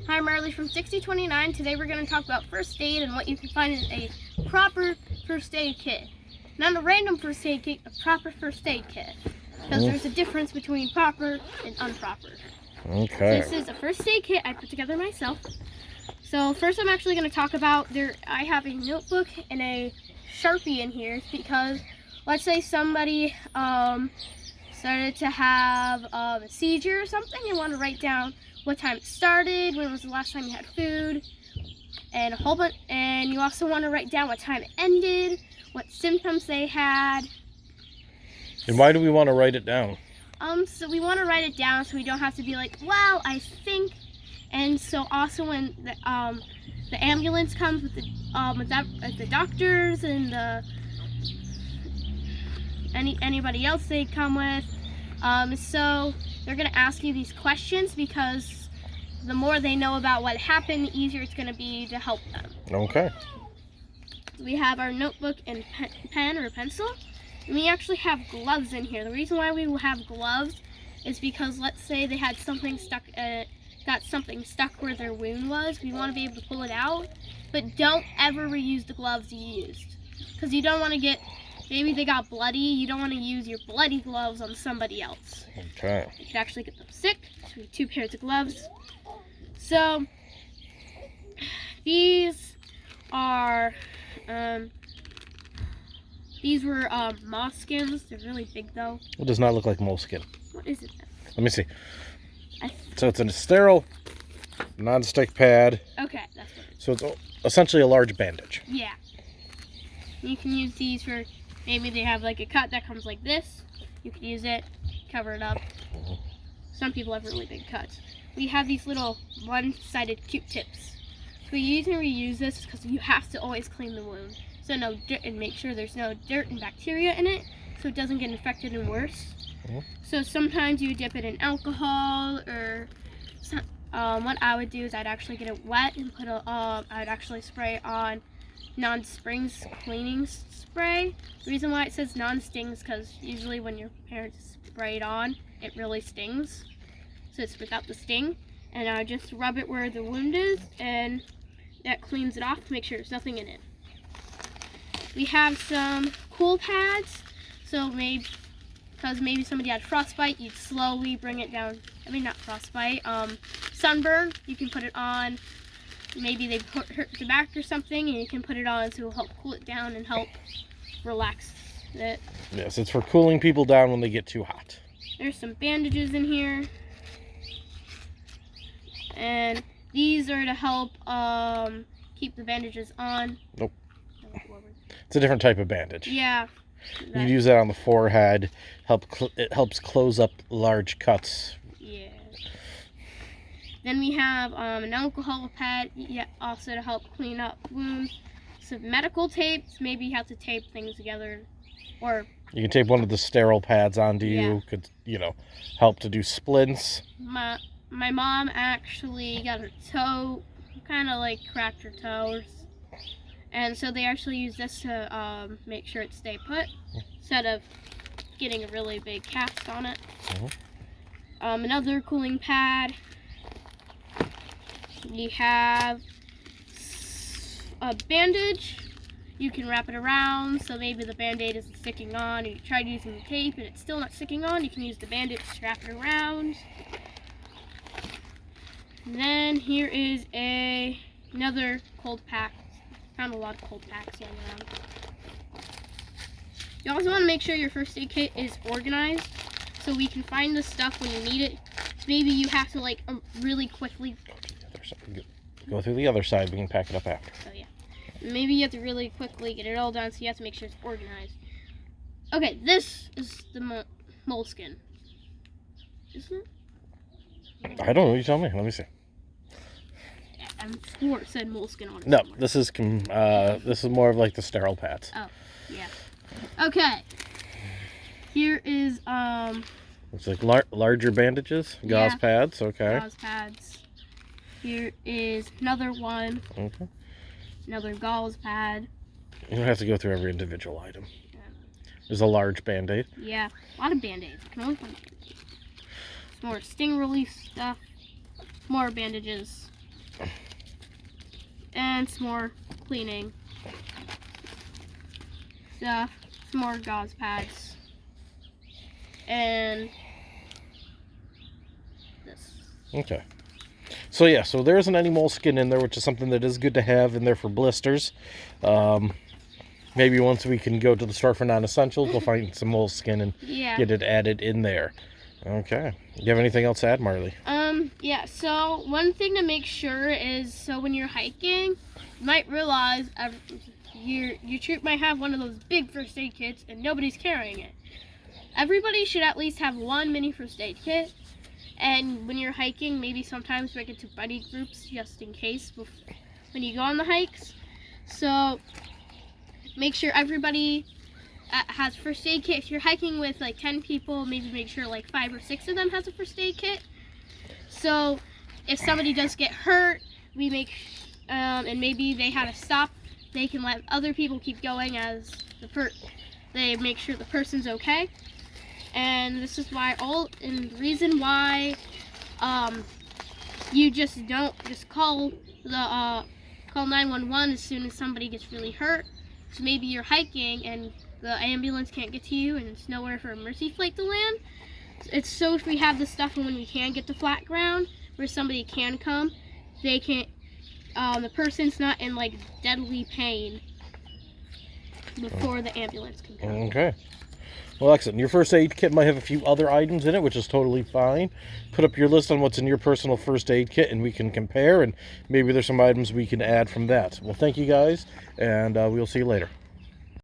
Hi, Marley from 6029. Today we're going to talk about first aid and what you can find in a proper first aid kit. Not a random first aid kit, a proper first aid kit. Because there's a difference between proper and improper. Okay. So this is a first aid kit I put together myself. So first I'm actually going to talk about, I have a notebook and a Sharpie in here because let's say somebody started to have a seizure or something and want to write down what time it started, when was the last time you had food, and a whole bunch. And you also want to write down what time it ended, what symptoms they had. And why do we want to write it down? So we want to write it down so we don't have to be like, well, I think. And so also when the ambulance comes with the doctors and anybody else they come with, so they're gonna ask you these questions because the more they know about what happened, the easier it's gonna be to help them. Okay. We have our notebook and pen or pencil. And we actually have gloves in here. The reason why we have gloves is because let's say they had something stuck, got something stuck where their wound was. We want to be able to pull it out, but don't ever reuse the gloves you used, because you don't want to get, maybe they got bloody. You don't want to use your bloody gloves on somebody else. Okay. You could actually get them sick. So we have 2 pairs of gloves. So these are these were moss skins. They're really big though. It does not look like moleskin. What is it then? Let me see. So it's in a sterile, non-stick pad. Okay, that's what it is. So it's essentially a large bandage. Yeah. You can use these for, maybe they have like a cut that comes like this. You can use it, cover it up. Some people have really big cuts. We have these little one-sided Q-tips. So we use and reuse this because you have to always clean the wound. So no dirt, and make sure there's no dirt and bacteria in it so it doesn't get infected and worse. So sometimes you dip it in alcohol, or what I would do is I'd actually get it wet and put I'd actually spray on non-stings cleaning spray. The reason why it says non-stings because usually when your parents spray it on, it really stings. So it's without the sting, and I just rub it where the wound is, and that cleans it off to make sure there's nothing in it. We have some cool pads, so because maybe somebody had frostbite, you'd slowly bring it down. I mean, not frostbite, sunburn. You can put it on. Maybe they hurt the back or something, and you can put it on so it'll help cool it down and help relax it. Yes, it's for cooling people down when they get too hot. There's some bandages in here, and these are to help keep the bandages on. Nope. It's a different type of bandage. Yeah. You can use that on the forehead. It helps close up large cuts. Yeah. Then we have an alcohol pad, also to help clean up wounds. Some medical tapes. Maybe you have to tape things together, or you can tape one of the sterile pads onto you. Yeah. Could help to do splints. My mom actually got her toe, kind of like cracked her toe, and so they actually use this to make sure it stay put instead of getting a really big cast on it. Another cooling pad. We have a bandage. You can wrap it around so maybe the band-aid isn't sticking on. You tried using the tape and it's still not sticking on. You can use the bandage to wrap it around. And then here is another cold pack. Found a lot of cold packs laying around. You also want to make sure your first aid kit is organized so we can find the stuff when you need it. Maybe you have to like really quickly go through the other side. We can pack it up after. So yeah, maybe you have to really quickly get it all done, so you have to make sure it's organized. Okay, this is the moleskin, isn't it? I don't know. You tell me. Let me see. I'm sure it said moleskin on it. No, somewhere. this is more of like the sterile pads. Oh, yeah. Okay. Here is It's like larger bandages, gauze pads. Okay. Gauze pads. Here is another one. Okay. Another gauze pad. You don't have to go through every individual item. There's a large Band-Aid. Yeah, a lot of Band-Aids. I can always find Band-Aids. Some more sting relief stuff. More bandages. And some more cleaning stuff. Some more gauze pads. And this. Okay. So yeah, so there isn't any moleskin in there, which is something that is good to have in there for blisters. Maybe once we can go to the store for non-essentials, we'll find some moleskin and get it added in there. Okay. You have anything else to add, Marley? Yeah, so one thing to make sure is, so when you're hiking, you might realize your troop might have one of those big first aid kits and nobody's carrying it. Everybody should at least have one mini first aid kit. And when you're hiking, maybe sometimes break into buddy groups just in case when you go on the hikes. So make sure everybody has first aid kit. If you're hiking with like 10 people, maybe make sure like 5 or 6 of them has a first aid kit. So if somebody does get hurt, we make and maybe they had to stop, they can let other people keep going as they make sure the person's okay. And this is why the reason why you just don't call 911 as soon as somebody gets really hurt. So maybe you're hiking and the ambulance can't get to you and it's nowhere for a mercy flight to land. It's so if we have this stuff and when we can get to flat ground where somebody can come, they can't, the person's not in like deadly pain before the ambulance can come. Okay. Well, excellent. Your first aid kit might have a few other items in it, which is totally fine. Put up your list on what's in your personal first aid kit, and we can compare, and maybe there's some items we can add from that. Well, thank you guys, and we'll see you later.